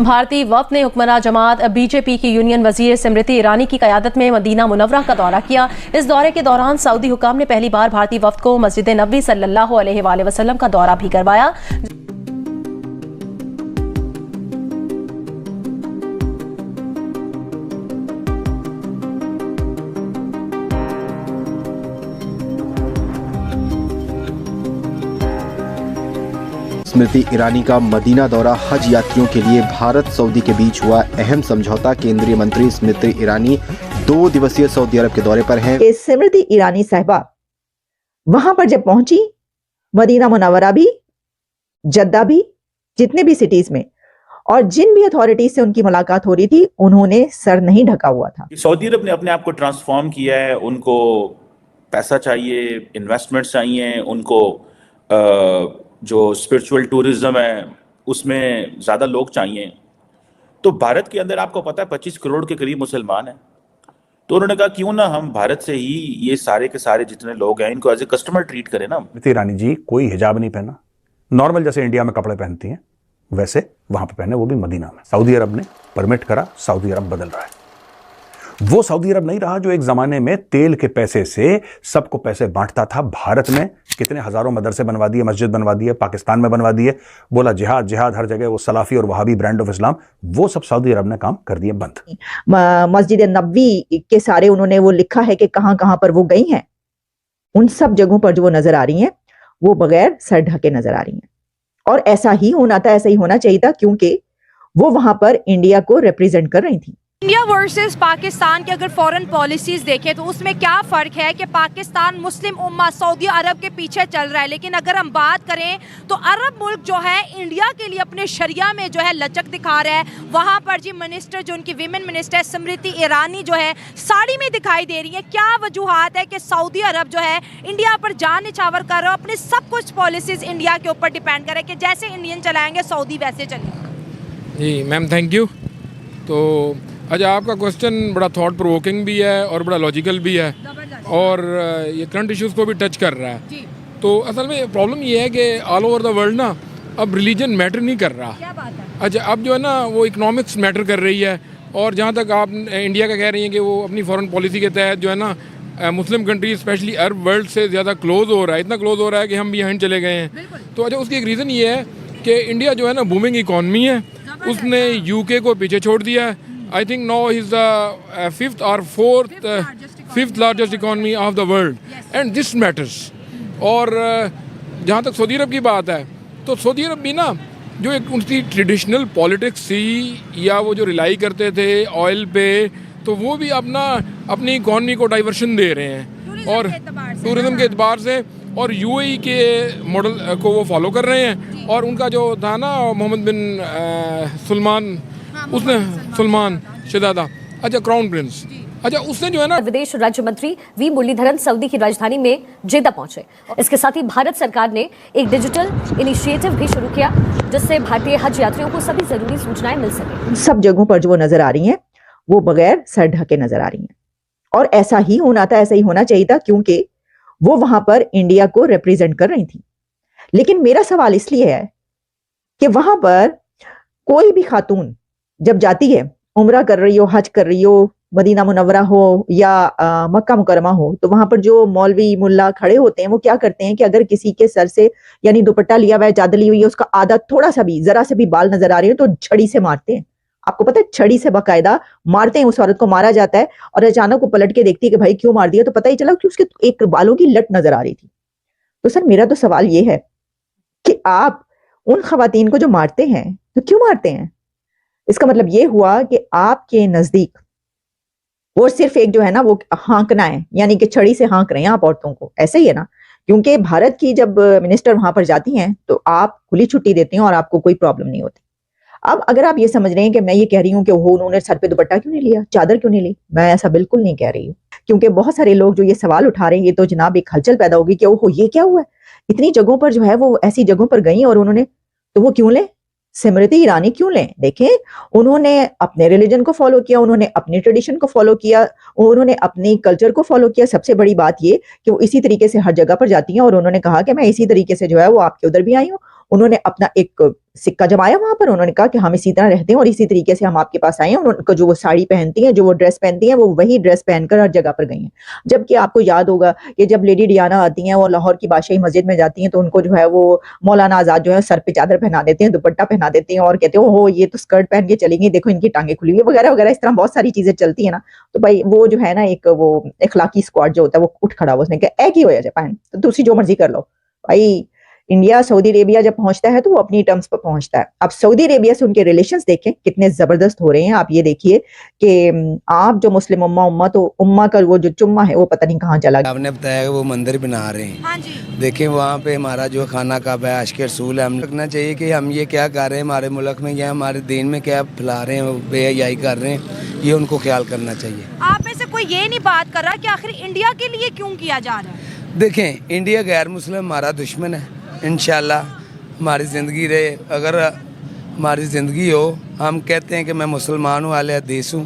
भारतीय वफ्द ने हुक्मरान जमात बीजेपी की यूनियन वजीर स्मृति ईरानी की क़यादत में मदीना मुनव्वरा का दौरा किया। इस दौरे के दौरान सऊदी हुकाम ने पहली बार भारतीय वफ्द को मस्जिद नबवी सल्लल्लाहु अलैहि वसल्लम का दौरा भी करवाया। स्मृति ईरानी का मदीना दौरा हज यात्रियों के लिए भारत सऊदी के बीच हुआ अहम समझौता। केंद्रीय मंत्री स्मृति ईरानी 2 दिवसीय सऊदी अरब के दौरे पर हैं। स्मृति ईरानी साहिबा वहां पर जब पहुंची, मदीना मुनव्वरा भी, जद्दा भी, जितने भी सिटीज में और जिन भी अथॉरिटी से उनकी मुलाकात हो रही थी, उन्होंने सर नहीं ढका हुआ था। सऊदी अरब ने अपने आप को ट्रांसफॉर्म किया है। उनको पैसा चाहिए, इन्वेस्टमेंट चाहिए, उनको जो स्पिरिचुअल टूरिज्म है उसमें ज़्यादा लोग चाहिए। तो भारत के अंदर आपको पता है 25 करोड़ के करीब मुसलमान हैं। तो उन्होंने कहा क्यों ना हम भारत से ही ये सारे के सारे जितने लोग हैं इनको एज ए कस्टमर ट्रीट करें ना। स्मृति ईरानी जी कोई हिजाब नहीं पहना, नॉर्मल जैसे इंडिया में कपड़े पहनती हैं वैसे वहां पे पहने, वो भी मदीना में। सऊदी अरब ने परमिट करा, सऊदी अरब बदल रहा है। वो सऊदी अरब नहीं रहा जो एक जमाने में तेल के पैसे से सबको पैसे बांटता था। भारत में कितने हजारों मदरसे बनवा दिए, मस्जिद बनवा दिए, पाकिस्तान में बनवा दिए, बोला जिहाद जिहाद हर जगह, वो सलाफी और वहाबी ब्रांड ऑफ इस्लाम, वो सब सऊदी अरब ने काम कर दिए बंद। मस्जिद नबवी के सारे उन्होंने वो लिखा है कि कहां कहां पर वो गई हैं, उन सब जगहों पर जो वो नजर आ रही हैं वो बगैर सर ढके नजर आ रही हैं। और ऐसा ही होना था, ऐसा ही होना चाहिए था, क्योंकि वो वहां पर इंडिया को रिप्रेजेंट कर रही थी। इंडिया वर्सेस पाकिस्तान की अगर फॉरेन पॉलिसीज देखें तो उसमें क्या फ़र्क है कि पाकिस्तान मुस्लिम उम्मा सऊदी अरब के पीछे चल रहा है, लेकिन अगर हम बात करें तो अरब मुल्क जो है इंडिया के लिए अपने शरिया में जो है लचक दिखा रहा है। वहाँ पर जी मिनिस्टर जो उनकी विमेन मिनिस्टर है स्मृति ईरानी जो है साड़ी में दिखाई दे रही है। क्या वजूहत है कि सऊदी अरब जो है इंडिया पर जान निछावर कर रहा है, अपने सब कुछ पॉलिसीज इंडिया के ऊपर डिपेंड करे कि जैसे इंडियन चलाएंगे सऊदी वैसे चलेंगे। जी मैम थैंक यू। तो अच्छा, आपका क्वेश्चन बड़ा थॉट प्रोवोकिंग भी है और बड़ा लॉजिकल भी है और ये करंट इश्यूज़ को भी टच कर रहा है। तो असल में प्रॉब्लम ये है कि ऑल ओवर द वर्ल्ड ना अब रिलीजन मैटर नहीं कर रहा। क्या बात है? अच्छा, अब जो है ना वो इकोनॉमिक्स मैटर कर रही है। और जहाँ तक आप इंडिया का कह रही हैं कि वो अपनी फॉरेन पॉलिसी के तहत जो है ना Muslim country specially Arab world से ज़्यादा क्लोज हो रहा है, इतना क्लोज हो रहा है कि हम भी यहाँ चले गए हैं। तो अच्छा, उसकी एक रीज़न ये है कि इंडिया जो है ना बूमिंग इकॉनमी है, उसने यूके को पीछे छोड़ दिया है। I think now is the fifth or fifth largest economy of the world, and this matters. और जहाँ तक सऊदी अरब की बात है तो सऊदी अरब भी ना जो एक उनकी ट्रेडिशनल पॉलिटिक्स थी या वो जो रिलाई करते थे ऑयल पे, तो वो भी अपनी इकॉनमी को डाइवर्शन दे रहे हैं और टूरिज्म के एतबार से, और यूएई के मॉडल को वो फॉलो कर रहे हैं। और उनका जो था ना मोहम्मद बिन सुलमान, उसने सुलमान शहजादा, अच्छा क्राउन प्रिंस, अच्छा उसने जो है ना। विदेश राज्य मंत्री वी मुरलीधरन सऊदी की राजधानी में जेद्दा पहुंचे। इसके साथ ही भारत सरकार ने एक डिजिटल इनिशिएटिव भी शुरू किया जिससे भारतीय हज यात्रियों को सभी जरूरी सूचनाएं मिल सके। सब जगहों पर जो वो नजर आ रही हैं वो बगैर सर ढके नजर आ रही हैं। और ऐसा ही होना था, ऐसा ही होना चाहिए था, क्योंकि वो वहां पर इंडिया को रिप्रेजेंट कर रही थी। लेकिन मेरा सवाल इसलिए है कि वहां पर कोई भी खातून जब जाती है, उम्रा कर रही हो, हज कर रही हो, मदीना मुनव्वरा हो या मक्का मुकरमा हो, तो वहां पर जो मौलवी मुल्ला खड़े होते हैं वो क्या करते हैं कि अगर किसी के सर से यानी दुपट्टा लिया हुआ है, चादर ली हुई है, उसका आधा थोड़ा सा भी जरा से भी बाल नजर आ रहे हैं तो छड़ी से मारते हैं। आपको पता है, छड़ी से बाकायदा मारते हैं। उस औरत को मारा जाता है और अचानक वो पलट के देखती है कि भाई क्यों मार दिया, तो पता ही चला कि उसके एक बालों की लट नजर आ रही थी। तो सर मेरा तो सवाल ये है कि आप उन खवातीन को जो मारते हैं तो क्यों मारते हैं? इसका मतलब ये हुआ कि आपके नजदीक वो सिर्फ एक जो है ना वो हाँकना है, यानी कि छड़ी से हाँक रहे हैं आप औरतों को। ऐसे ही है ना, क्योंकि भारत की जब मिनिस्टर वहां पर जाती हैं तो आप खुली छुट्टी देते हैं और आपको कोई प्रॉब्लम नहीं होती। अब अगर आप ये समझ रहे हैं कि मैं ये कह रही हूँ कि वो उन्होंने सर पे दुपट्टा क्यों नहीं लिया, चादर क्यों नहीं ली, मैं ऐसा बिल्कुल नहीं कह रही हूँ। क्योंकि बहुत सारे लोग जो ये सवाल उठा रहे हैं, ये तो जनाब एक हलचल पैदा होगी कि ओहो ये क्या हुआ है, इतनी जगहों पर जो है वो ऐसी जगहों पर गई और उन्होंने, तो वो क्यों लें, स्मृति ईरानी क्यों लें? देखें, उन्होंने अपने रिलीजन को फॉलो किया, उन्होंने अपने ट्रेडिशन को फॉलो किया, उन्होंने अपनी कल्चर को फॉलो किया। सबसे बड़ी बात ये कि वो इसी तरीके से हर जगह पर जाती हैं और उन्होंने कहा कि मैं इसी तरीके से जो है वो आपके उधर भी आई हूँ उन्होंने अपना एक सिक्का जमाया वहां पर, उन्होंने कहा कि हम इसी तरह रहते हैं और इसी तरीके से हम आपके पास आए हैं। उनको जो वो साड़ी पहनती हैं, जो वो ड्रेस पहनती हैं, वो वही ड्रेस पहनकर हर जगह पर गई हैं। जबकि आपको याद होगा कि जब लेडी डियाना आती हैं और लाहौर की बादशाही मस्जिद में जाती हैं तो उनको जो है वो मौलाना आजाद जो है सर पे चादर पहना देते हैं, दुपट्टा पहना देते हैं और कहते हैं ओहो ये तो स्कर्ट पहन के चली गई, देखो इनकी टांगे खुली हुई है, वगैरह वगैरह। इस तरह बहुत सारी चीजें चलती है ना। तो भाई वो जो है ना, एक वो इखलाकी स्क्वाड जो होता है वो उठ खड़ा हुआ, उसने कहा एक ही हो जाए, तो दूसरी जो मर्जी कर लो। भाई इंडिया सऊदी अरेबिया जब पहुंचता है तो वो अपनी टर्म्स पर पहुंचता है। अब सऊदी अरेबिया से उनके रिलेशंस देखें कितने जबरदस्त हो रहे हैं। आप ये देखिए कि आप जो मुस्लिम उम्मा तो उम्मा का वो जो चुम्मा है वो पता नहीं कहाँ चला गया। आपने बताया वो मंदिर बना रहे हैं। हाँ जी। देखें वहाँ पे हमारा जो खाना काबा है, आशिक रसूल है, हम लगना चाहिए कि हम ये क्या कर रहे हैं हमारे मुल्क में या हमारे दीन में, क्या फैला रहे हैं, बेहयाई कर रहे हैं, ये उनको ख्याल करना चाहिए। आप में से कोई ये नहीं बात कर रहा कि आखिर इंडिया के लिए क्यों किया जा रहा है? देखें इंडिया गैर मुस्लिम हमारा दुश्मन है। इंशाल्लाह हमारी ज़िंदगी रहे, अगर हमारी ज़िंदगी हो, हम कहते हैं कि मैं मुसलमान हूँ, अहले हदीस हूँ,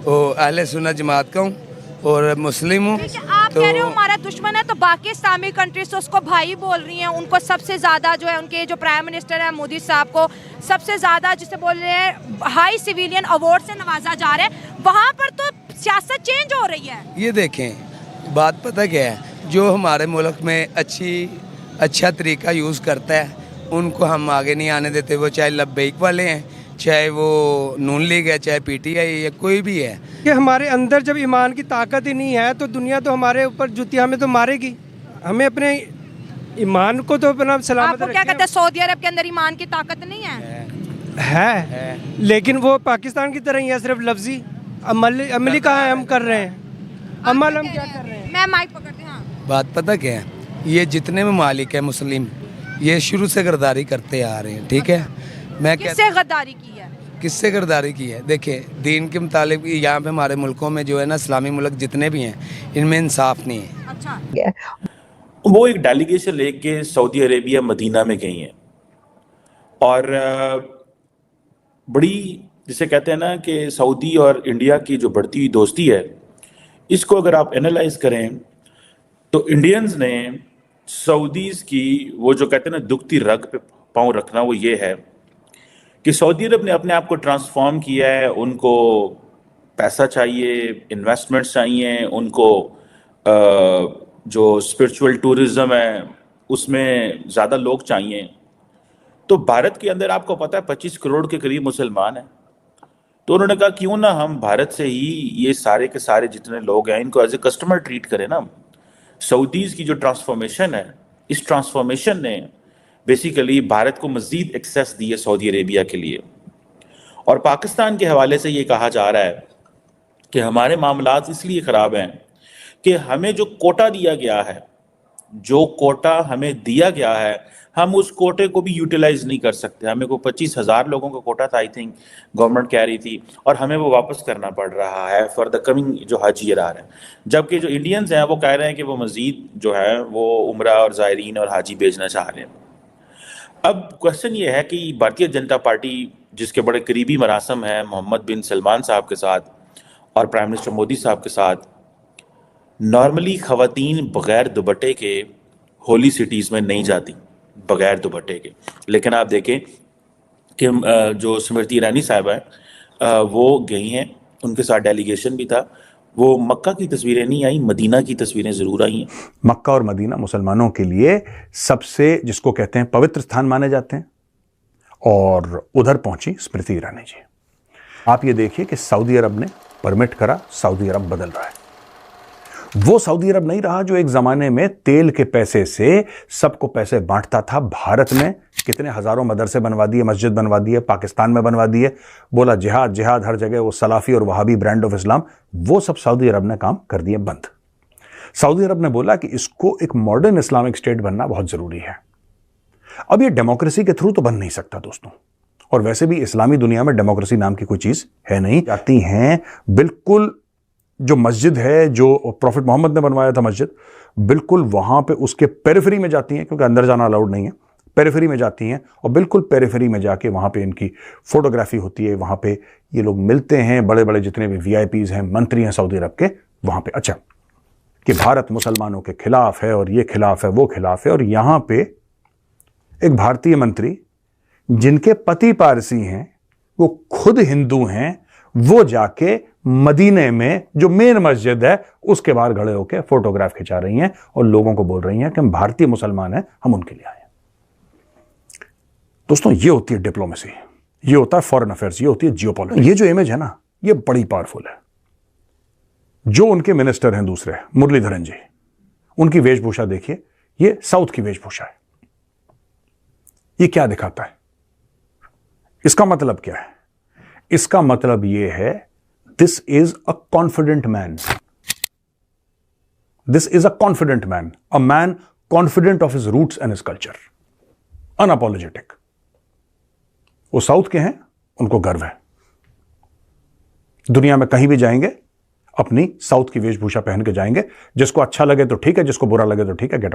और अहले सुन्नत जमात का हूँ और मुस्लिम हूँ। आप कह रहे हो हमारा दुश्मन है, तो बाकी इस्लामिक कंट्रीज तो उसको भाई बोल रही हैं। उनको सबसे ज़्यादा जो है उनके जो प्राइम मिनिस्टर है मोदी साहब को सबसे ज़्यादा जिसे बोल रहे हैं हाई सिविलियन अवार्ड से नवाजा जा रहा है। वहाँ पर तो सियासत चेंज हो रही है। ये देखें बात पता क्या है, जो हमारे मुल्क में अच्छा तरीका यूज़ करता है उनको हम आगे नहीं आने देते। वो चाहे लब्बैक वाले हैं, चाहे वो नून लीग है, चाहे पीटीआई या कोई भी है। कि हमारे अंदर जब ईमान की ताकत ही नहीं है तो दुनिया तो हमारे ऊपर जुतिया हमें तो मारेगी। हमें अपने ईमान को तो अपना सलामत आपको क्या कहते हैं, सऊदी अरब के अंदर ईमान की ताकत नहीं है, लेकिन वो पाकिस्तान की तरह ही है, सिर्फ लफ्जी अमली कहाँ हम कर रहे हैं, अमल हम क्या कर रहे हैं। मैं माइक पकड़ते हैं। बात पता क्या है, ये जितने ममालिक है मुस्लिम, ये शुरू से गद्दारी करते आ रहे हैं। ठीक है, मैं किससे गद्दारी की है? किससे गद्दारी की है? देखिए दीन के मुतालिक यहाँ पे हमारे मुल्कों में जो है ना, इस्लामी मुल्क जितने भी हैं इनमें इंसाफ नहीं है। अच्छा। वो एक डेलीगेशन लेके सऊदी अरेबिया मदीना में गई हैं और बड़ी जिसे कहते हैं ना कि सऊदी और इंडिया की जो बढ़ती हुई दोस्ती है, इसको अगर आप एनालाइज करें तो इंडियंस ने सऊदीज़ की वो जो कहते हैं ना दुखती रग पे पाँव रखना, वो ये है कि सऊदी अरब ने अपने आप को ट्रांसफॉर्म किया है। उनको पैसा चाहिए, इन्वेस्टमेंट्स चाहिए, उनको जो स्पिरिचुअल टूरिज़्म है उसमें ज़्यादा लोग चाहिए। तो भारत के अंदर आपको पता है 25 करोड़ के करीब मुसलमान हैं। तो उन्होंने कहा क्यों ना हम भारत से ही ये सारे के सारे जितने लोग हैं इनको एज ए कस्टमर ट्रीट करें ना। सऊदीज़ की जो ट्रांसफॉर्मेशन है, इस ट्रांसफॉर्मेशन ने बेसिकली भारत को मज़ीद एक्सेस दी है सऊदी अरेबिया के लिए। और पाकिस्तान के हवाले से ये कहा जा रहा है कि हमारे मामलात इसलिए ख़राब हैं कि हमें जो कोटा दिया गया है, जो कोटा हमें दिया गया है, हम उस कोटे को भी यूटिलाइज नहीं कर सकते। हमें को 25,000 लोगों का कोटा था, आई थिंक गवर्नमेंट कह रही थी, और हमें वो वापस करना पड़ रहा है फॉर द कमिंग जो हज ईयर आ रहा है। जबकि जो इंडियंस हैं वो कह रहे हैं कि वो मज़ीद जो है वो उम्रा और ज़ायरीन और हाजी भेजना चाह रहे हैं। अब क्वेश्चन ये है कि भारतीय जनता पार्टी जिसके बड़े करीबी मरासम हैं मोहम्मद बिन सलमान साहब के साथ और प्राइम मिनिस्टर मोदी साहब के साथ, नॉर्मली ख़वातीन बग़ैर दुपट्टे के होली सिटीज़ में नहीं जाती, बग़ैर दुपट्टे के। लेकिन आप देखें कि जो स्मृति ईरानी साहब हैं वो गई हैं, उनके साथ डेलीगेशन भी था। वो मक्का की तस्वीरें नहीं आई, मदीना की तस्वीरें ज़रूर आई हैं। मक्का और मदीना मुसलमानों के लिए सबसे जिसको कहते हैं पवित्र स्थान माने जाते हैं, और उधर पहुंची स्मृति ईरानी जी। आप ये देखिए कि सऊदी अरब ने परमिट करा, सऊदी अरब बदल रहा है। वो सऊदी अरब नहीं रहा जो एक जमाने में तेल के पैसे से सबको पैसे बांटता था। भारत में कितने हजारों मदरसे बनवा दिए, मस्जिद बनवा दिए, पाकिस्तान में बनवा दिए, बोला जिहाद जिहाद हर जगह, वो सलाफी और वहाबी ब्रांड ऑफ इस्लाम, वो सब सऊदी अरब ने काम कर दिए बंद। सऊदी अरब ने बोला कि इसको एक मॉडर्न इस्लामिक स्टेट बनना बहुत जरूरी है। अब ये डेमोक्रेसी के थ्रू तो बन नहीं सकता दोस्तों, और वैसे भी इस्लामी दुनिया में डेमोक्रेसी नाम की कोई चीज है नहीं। जाती हैं बिल्कुल जो मस्जिद है जो प्रॉफिट मोहम्मद ने बनवाया था मस्जिद, बिल्कुल वहां पे उसके पेरिफेरी में जाती हैं, क्योंकि अंदर जाना अलाउड नहीं है, पेरिफेरी में जाती हैं, और बिल्कुल पेरिफेरी में जाके वहां पे इनकी फोटोग्राफी होती है। वहां पे ये लोग मिलते हैं, बड़े बड़े जितने भी वीआईपीज हैं, मंत्री हैं सऊदी अरब के, वहां पे। अच्छा कि भारत मुसलमानों के खिलाफ है और ये खिलाफ है वो खिलाफ है, और यहां पे एक भारतीय मंत्री जिनके पति पारसी हैं, वो खुद हिंदू हैं, वो जाके मदीने में जो मेन मस्जिद है उसके बाहर खड़े होकर फोटोग्राफ खिंचा रही हैं और लोगों को बोल रही हैं कि हम भारतीय मुसलमान हैं, हम उनके लिए आए हैं। दोस्तों, ये होती है डिप्लोमेसी, ये होता है फॉरेन अफेयर्स, ये होती है जियोपॉलिटिक्स। ये जो इमेज है ना, ये बड़ी पावरफुल है। जो उनके मिनिस्टर हैं दूसरे, मुरलीधरन जी, उनकी वेशभूषा देखिए, ये साउथ की वेशभूषा है। ये क्या दिखाता है? इसका मतलब क्या है? इसका मतलब यह है, this is a confident man. This is a confident man, a man confident of his roots and his culture, unapologetic. वो साउथ के हैं, उनको गर्व है। दुनिया में कहीं भी जाएंगे अपनी साउथ की वेशभूषा पहन के जाएंगे। जिसको अच्छा लगे तो ठीक है, जिसको बुरा लगे तो ठीक है, गेट आउट।